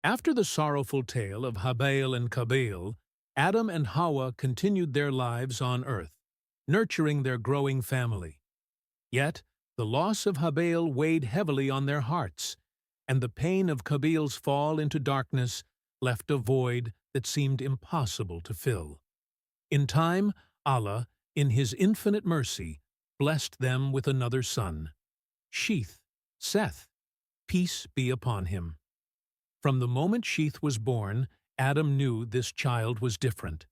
After the sorrowful tale of Habael and Kabil, Adam and Hawa continued their lives on earth, nurturing their growing family. Yet, the loss of Habael weighed heavily on their hearts, and the pain of Kabil's fall into darkness left a void that seemed impossible to fill. In time, Allah, in His infinite mercy, blessed them with another son, Sheeth, Seth, peace be upon him. From the moment Sheeth was born, Adam knew this child was different.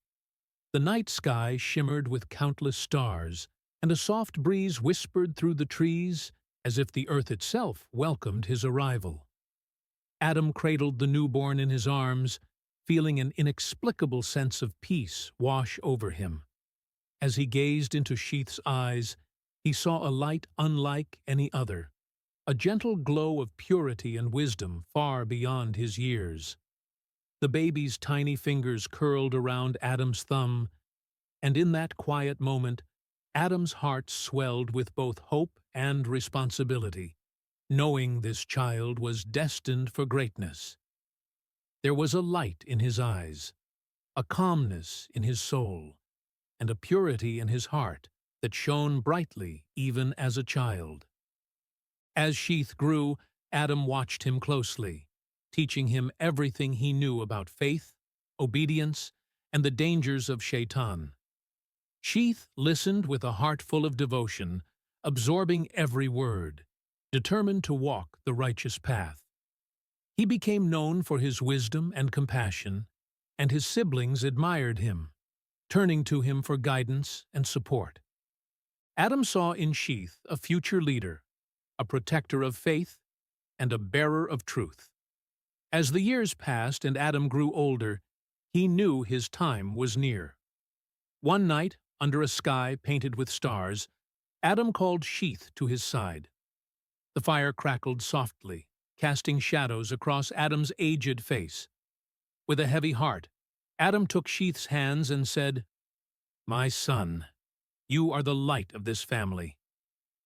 The night sky shimmered with countless stars, and a soft breeze whispered through the trees as if the earth itself welcomed his arrival. Adam cradled the newborn in his arms, feeling an inexplicable sense of peace wash over him. As he gazed into Sheeth's eyes, he saw a light unlike any other, a gentle glow of purity and wisdom far beyond his years. The baby's tiny fingers curled around Adam's thumb, and in that quiet moment, Adam's heart swelled with both hope and responsibility, knowing this child was destined for greatness. There was a light in his eyes, a calmness in his soul, and a purity in his heart that shone brightly even as a child. As Sheeth grew, Adam watched him closely, teaching him everything he knew about faith, obedience, and the dangers of Shaitan. Sheeth listened with a heart full of devotion, absorbing every word, determined to walk the righteous path. He became known for his wisdom and compassion, and his siblings admired him, turning to him for guidance and support. Adam saw in Sheeth a future leader, a protector of faith, and a bearer of truth. As the years passed and Adam grew older, he knew his time was near. One night, under a sky painted with stars, Adam called Sheeth to his side. The fire crackled softly, casting shadows across Adam's aged face. With a heavy heart, Adam took Sheeth's hands and said, "My son, you are the light of this family.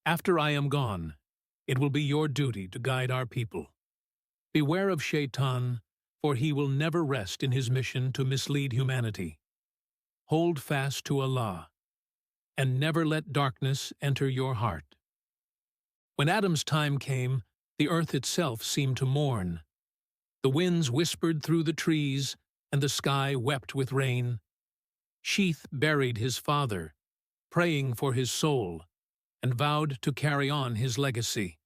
After I am gone, it will be your duty to guide our people. Beware of Shaitan, for he will never rest in his mission to mislead humanity. Hold fast to Allah, and never let darkness enter your heart." When Adam's time came, the earth itself seemed to mourn. The winds whispered through the trees, and the sky wept with rain. Sheeth buried his father, praying for his soul, and vowed to carry on his legacy.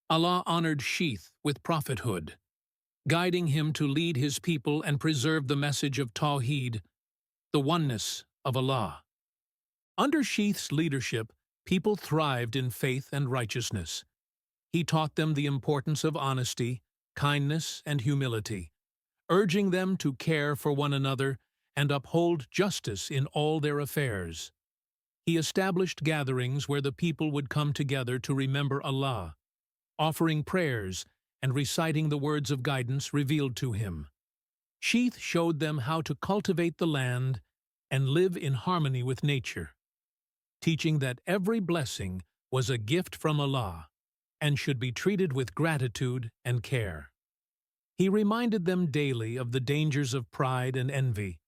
Allah honored Sheeth with prophethood, guiding him to lead his people and preserve the message of Tawheed, the oneness of Allah. Under Sheeth's leadership, people thrived in faith and righteousness. He taught them the importance of honesty, kindness, and humility, urging them to care for one another and uphold justice in all their affairs. He established gatherings where the people would come together to remember Allah, offering prayers and reciting the words of guidance revealed to him. Sheeth showed them how to cultivate the land and live in harmony with nature, teaching that every blessing was a gift from Allah and should be treated with gratitude and care. He reminded them daily of the dangers of pride and envy,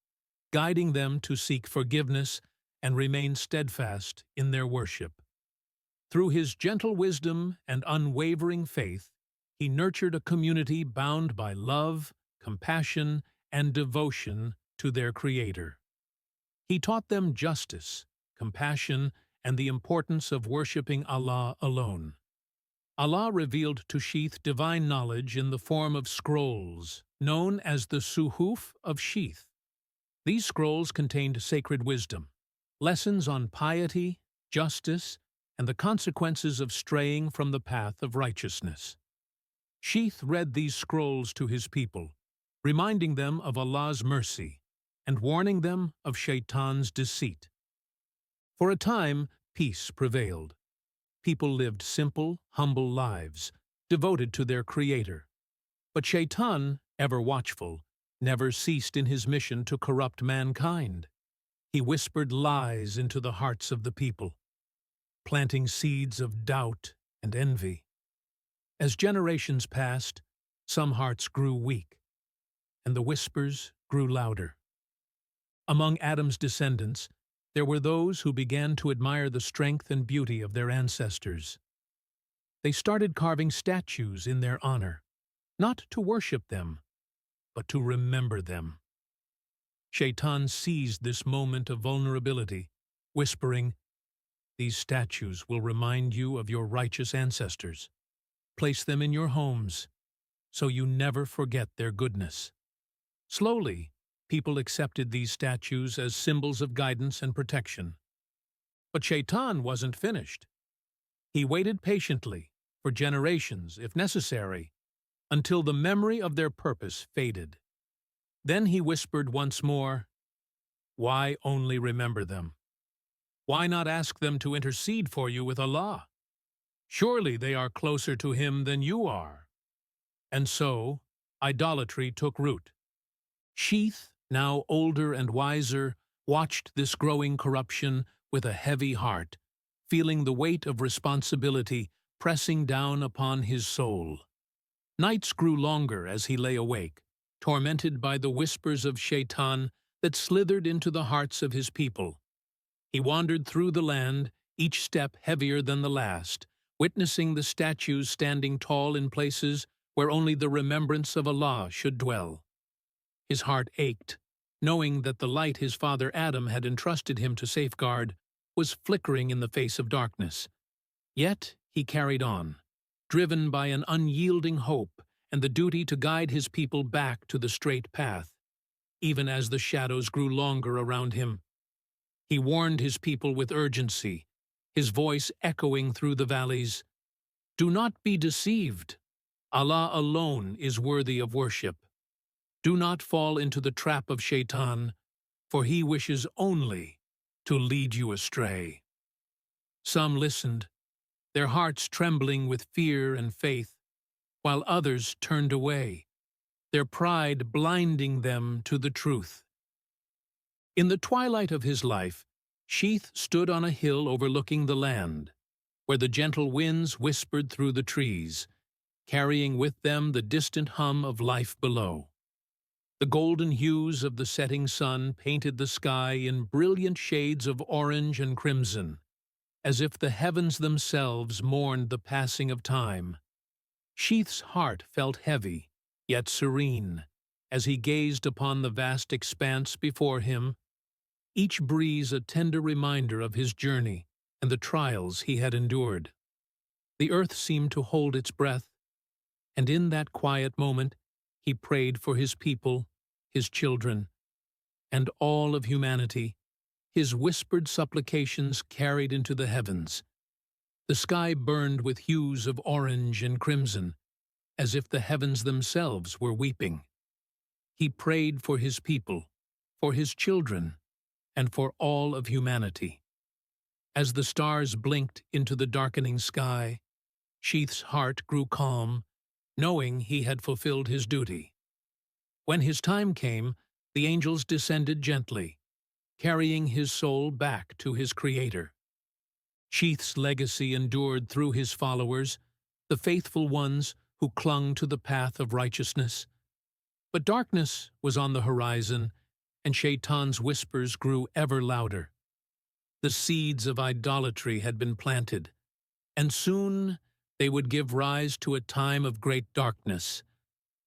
guiding them to seek forgiveness and remain steadfast in their worship. Through his gentle wisdom and unwavering faith, he nurtured a community bound by love, compassion, and devotion to their Creator. He taught them justice, compassion, and the importance of worshipping Allah alone. Allah revealed to Sheeth divine knowledge in the form of scrolls, known as the Suhuf of Sheeth. These scrolls contained sacred wisdom, lessons on piety, justice, and the consequences of straying from the path of righteousness. Sheeth read these scrolls to his people, reminding them of Allah's mercy and warning them of Shaitan's deceit. For a time, peace prevailed. People lived simple, humble lives, devoted to their Creator. But Shaitan, ever watchful, never ceased in his mission to corrupt mankind. He whispered lies into the hearts of the people, planting seeds of doubt and envy. As generations passed, some hearts grew weak, and the whispers grew louder. Among Adam's descendants, there were those who began to admire the strength and beauty of their ancestors. They started carving statues in their honor, not to worship them, but to remember them. Shaitan seized this moment of vulnerability, whispering, "These statues will remind you of your righteous ancestors. Place them in your homes, so you never forget their goodness." Slowly, people accepted these statues as symbols of guidance and protection. But Shaitan wasn't finished. He waited patiently, for generations, if necessary, until the memory of their purpose faded. Then he whispered once more, "Why only remember them? Why not ask them to intercede for you with Allah? Surely they are closer to Him than you are." And so, idolatry took root. Sheeth, now older and wiser, watched this growing corruption with a heavy heart, feeling the weight of responsibility pressing down upon his soul. Nights grew longer as he lay awake, tormented by the whispers of Shaitan that slithered into the hearts of his people. He wandered through the land, each step heavier than the last, witnessing the statues standing tall in places where only the remembrance of Allah should dwell. His heart ached, knowing that the light his father Adam had entrusted him to safeguard was flickering in the face of darkness. Yet he carried on, driven by an unyielding hope and the duty to guide his people back to the straight path. Even as the shadows grew longer around him, he warned his people with urgency, his voice echoing through the valleys, "Do not be deceived. Allah alone is worthy of worship. Do not fall into the trap of Shaitan, for he wishes only to lead you astray." Some listened, their hearts trembling with fear and faith, while others turned away, their pride blinding them to the truth. In the twilight of his life, Sheeth stood on a hill overlooking the land, where the gentle winds whispered through the trees, carrying with them the distant hum of life below. The golden hues of the setting sun painted the sky in brilliant shades of orange and crimson, as if the heavens themselves mourned the passing of time. Sheeth's heart felt heavy, yet serene, as he gazed upon the vast expanse before him, each breeze a tender reminder of his journey and the trials he had endured. The earth seemed to hold its breath, and in that quiet moment he prayed for his people, his children, and all of humanity, his whispered supplications carried into the heavens. The sky burned with hues of orange and crimson, as if the heavens themselves were weeping. He prayed for his people, for his children, and for all of humanity. As the stars blinked into the darkening sky, Sheeth's heart grew calm, knowing he had fulfilled his duty. When his time came, the angels descended gently, carrying his soul back to his Creator. Sheeth's legacy endured through his followers, the faithful ones who clung to the path of righteousness. But darkness was on the horizon, and Shaitan's whispers grew ever louder. The seeds of idolatry had been planted, and soon they would give rise to a time of great darkness,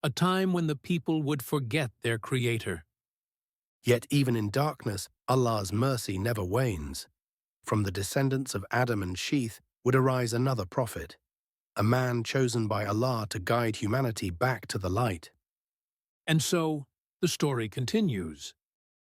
a time when the people would forget their Creator. Yet even in darkness, Allah's mercy never wanes. From the descendants of Adam and Sheeth would arise another prophet, a man chosen by Allah to guide humanity back to the light. And so, the story continues.